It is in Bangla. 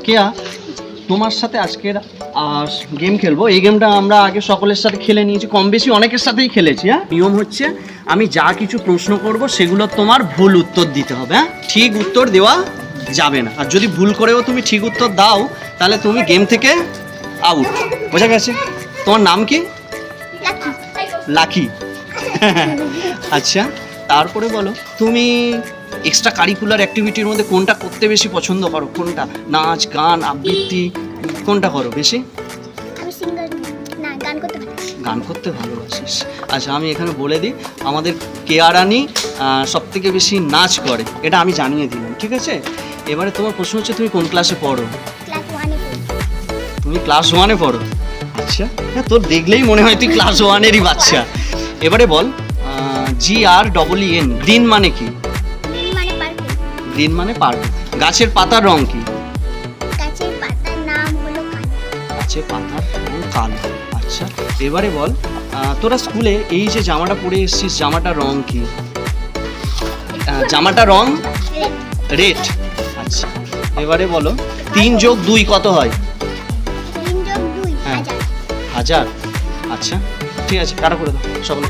কেয়া, তোমার সাথে আজকের গেম খেলবো। এই গেমটা আমরা আগে সকলের সাথে খেলে নিয়েছি, কম বেশি অনেকের সাথেই খেলেছি। হ্যাঁ, নিয়ম হচ্ছে আমি যা কিছু প্রশ্ন করব সেগুলো তোমার ভুল উত্তর দিতে হবে। হ্যাঁ, ঠিক উত্তর দেওয়া যাবে না, আর যদি ভুল করেও তুমি ঠিক উত্তর দাও তাহলে তুমি গেম থেকে আউট। বোঝা গেছে? তোমার নাম কি? লাকি। আচ্ছা, তারপরে বলো তুমি এক্সট্রা কারিকুলার অ্যাক্টিভিটির মধ্যে কোনটা করতে বেশি পছন্দ করো? কোনটা? নাচ, গান, আবৃত্তি, কোনটা করো বেশি? গান করতে ভালোবাসিস। আচ্ছা, আমি এখানে বলে দিই, আমাদের কেয়া রানী সব থেকে বেশি নাচ করে, এটা আমি জানিয়ে দিলাম। ঠিক আছে, এবারে তোমার প্রশ্ন হচ্ছে তুমি কোন ক্লাসে পড়ো? তুমি ক্লাস 1-এ পড়ো? আচ্ছা, হ্যাঁ, তোর দেখলেই মনে হয় তুই ক্লাস 1-এরই বাচ্চা। এবারে বল, GREEN, গ্রিন মানে কি? গ্রিন মানে পার্পল। গাছের পাতার রং কি? গাছের পাতার নাম হলো কালো। গাছের পাতার রং কালো। আচ্ছা, এবারে বল, তোরা স্কুলে এই যে জামাটা পরে এসেছিস, জামাটার রং কি? জামাটার রং রেড। আচ্ছা, এবারে বলো 3 যোগ 2 কত হয়? 3 যোগ 2 হ্যাঁ, 1000। 1000। আচ্ছা, ঠিক আছে, কাটা করে দাও সকলে।